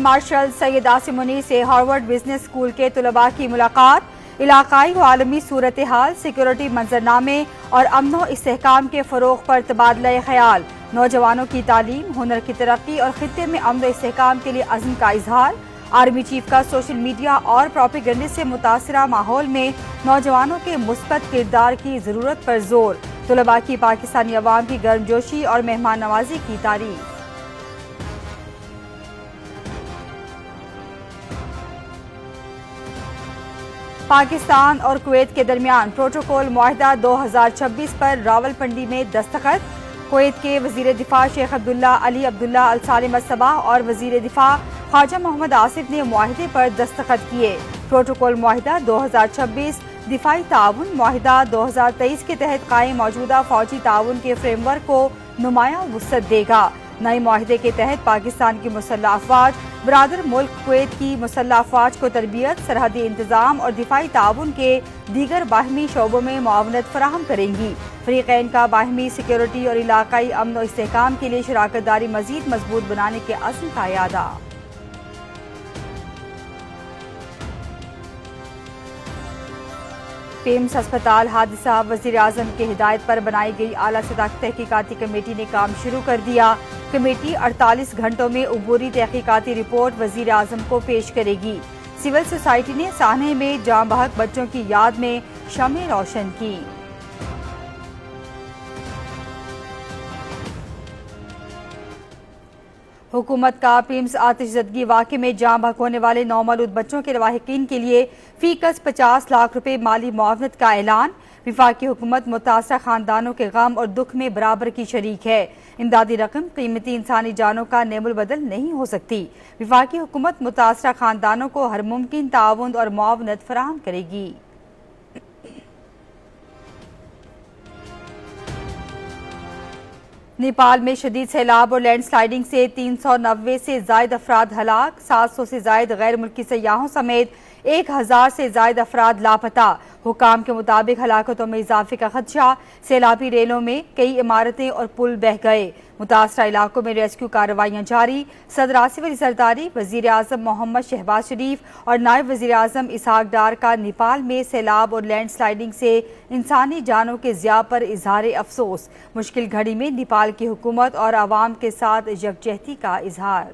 Martial Syed Asim Munir سے Harvard business school کے طلباء کی ملاقات، علاقائی و عالمی صورتحال، سیکورٹی منظرنامے اور امن و استحکام کے فروغ پر تبادلہ خیال، نوجوانوں کی تعلیم، ہنر کی ترقی اور خطے میں امن و استحکام کے لیے عزم کا اظہار۔ آرمی چیف کا سوشل میڈیا اور پروپیگنڈے سے متاثرہ ماحول میں نوجوانوں کے مثبت کردار کی ضرورت پر زور، طلباء کی پاکستانی عوام کی گرمجوشی اور مہمان نوازی کی تعریف۔ پاکستان اور کویت کے درمیان پروٹوکول معاہدہ 2026 پر راولپنڈی میں دستخط، کویت کے وزیر دفاع شیخ عبداللہ علی عبداللہ السالم الصباح اور وزیر دفاع خواجہ محمد آصف نے معاہدے پر دستخط کیے۔ پروٹوکول معاہدہ 2026 دفاعی تعاون معاہدہ 2023 کے تحت قائم موجودہ فوجی تعاون کے فریم ورک کو نمایاں وسعت دے گا۔ نئے معاہدے کے تحت پاکستان کی مسلح افواج برادر ملک کویت کی مسلح افواج کو تربیت، سرحدی انتظام اور دفاعی تعاون کے دیگر باہمی شعبوں میں معاونت فراہم کریں گی۔ فریقین کا باہمی سیکورٹی اور علاقائی امن و استحکام کے لیے شراکت داری مزید مضبوط بنانے کے عزم کا اعادہ۔ پیمز ہسپتال حادثہ، وزیر اعظم کی ہدایت پر بنائی گئی اعلیٰ سطح تحقیقاتی کمیٹی نے کام شروع کر دیا۔ کمیٹی 48 گھنٹوں میں عبوری تحقیقاتی رپورٹ وزیر اعظم کو پیش کرے گی۔ سول سوسائٹی نے سانحے میں جاں بحق بچوں کی یاد میں شمع روشن کی۔ حکومت کا پیمز آتش زدگی واقعے میں جاں بحق ہونے والے نومولود بچوں کے لواحقین کے لیے فی کس 50 لاکھ روپے مالی معاونت کا اعلان۔ وفاقی حکومت متاثرہ خاندانوں کے غم اور دکھ میں برابر کی شریک ہے۔ امدادی رقم قیمتی انسانی جانوں کا نعم البدل نہیں ہو سکتی۔ وفاقی حکومت متاثرہ خاندانوں کو ہر ممکن تعاون اور معاونت فراہم کرے گی۔ نیپال میں شدید سیلاب اور لینڈ سلائیڈنگ سے 390 سے زائد افراد ہلاک، 700 سے زائد غیر ملکی سیاحوں سمیت 1000 سے زائد افراد لاپتہ۔ حکام کے مطابق ہلاکتوں میں اضافے کا خدشہ، سیلابی ریلوں میں کئی عمارتیں اور پل بہہ گئے۔ متاثرہ علاقوں میں ریسکیو کارروائیاں جاری۔ صدر آصف علی زرداری، وزیر اعظم محمد شہباز شریف اور نائب وزیر اعظم اسحاق ڈار کا نیپال میں سیلاب اور لینڈ سلائیڈنگ سے انسانی جانوں کے ضیاع پر اظہار افسوس۔ مشکل گھڑی میں نیپال کی حکومت اور عوام کے ساتھ یکجہتی کا اظہار۔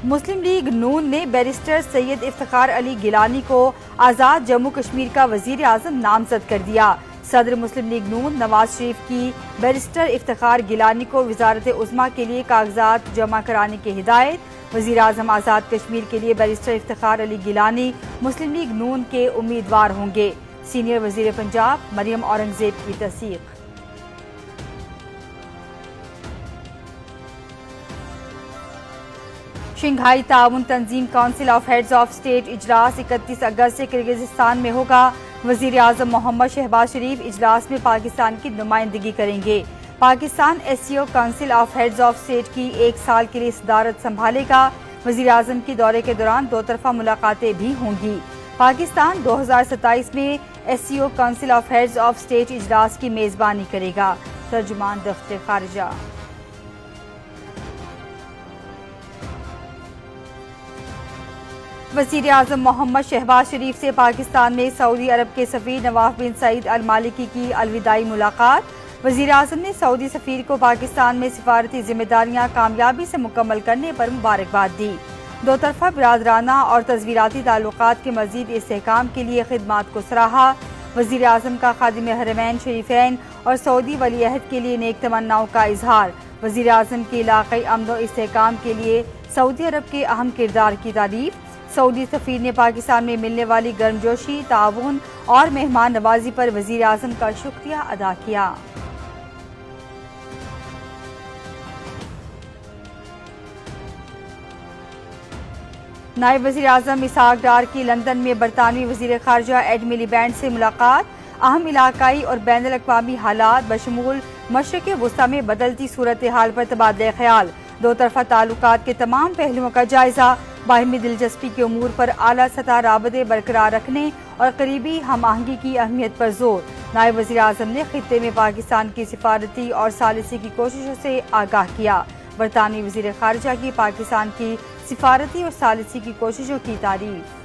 مسلم لیگ نون نے بیرسٹر سید افتخار علی گیلانی کو آزاد جموں کشمیر کا وزیر اعظم نامزد کر دیا۔ صدر مسلم لیگ نون نواز شریف کی بیرسٹر افتخار گیلانی کو وزارت عظمیٰ کے لیے کاغذات جمع کرانے کی ہدایت۔ وزیر اعظم آزاد کشمیر کے لیے بیرسٹر افتخار علی گیلانی مسلم لیگ نون کے امیدوار ہوں گے۔ سینئر وزیر پنجاب مریم اورنگزیب کی تصدیق۔ شنگھائی تعاون تنظیم council of heads of state اجلاس 31 اگست سے کرغزستان میں ہوگا۔ وزیر اعظم محمد شہباز شریف اجلاس میں پاکستان کی نمائندگی کریں گے۔ Pakistan SCO council of heads of state کی 1 سال کے لیے صدارت سنبھالے گا۔ وزیر اعظم کی دورے کے دوران 2 طرفہ ملاقاتیں بھی ہوں گی۔ پاکستان 2027 میں SCO council of heads of state اجلاس کی میزبانی کرے گا۔ ترجمان دفتر خارجہ۔ وزیر اعظم محمد شہباز شریف سے پاکستان میں سعودی عرب کے سفیر نواف بن سعید المالکی کی الوداعی ملاقات۔ وزیر اعظم نے سعودی سفیر کو پاکستان میں سفارتی ذمہ داریاں کامیابی سے مکمل کرنے پر مبارکباد دی۔ 2 طرفہ برادرانہ اور تصویراتی تعلقات کے مزید استحکام کے لیے خدمات کو سراہا۔ وزیر اعظم کا خادم حرمین شریفین اور سعودی ولی عہد کے لیے نیک تمناؤں کا اظہار۔ وزیر اعظم کی علاقائی امن و استحکام کے لیے سعودی عرب کے اہم کردار کی تعریف۔ سعودی سفیر نے پاکستان میں ملنے والی گرمجوشی، تعاون اور مہمان نوازی پر وزیر اعظم کا شکریہ ادا کیا۔ نائب وزیر اعظم اسحاق ڈار کی لندن میں برطانوی وزیر خارجہ ایڈ ملیبینڈ سے ملاقات۔ اہم علاقائی اور بین الاقوامی حالات بشمول مشرق وسطی میں بدلتی صورتحال پر تبادلہ خیال۔ 2 طرفہ تعلقات کے تمام پہلوؤں کا جائزہ۔ باہمی دلچسپی کے امور پر اعلیٰ سطح رابطے برقرار رکھنے اور قریبی ہم آہنگی کی اہمیت پر زور۔ نائب وزیر اعظم نے خطے میں پاکستان کی سفارتی اور ثالثی کی کوششوں سے آگاہ کیا۔ برطانوی وزیر خارجہ کی پاکستان کی سفارتی اور ثالثی کی کوششوں کی تعریف۔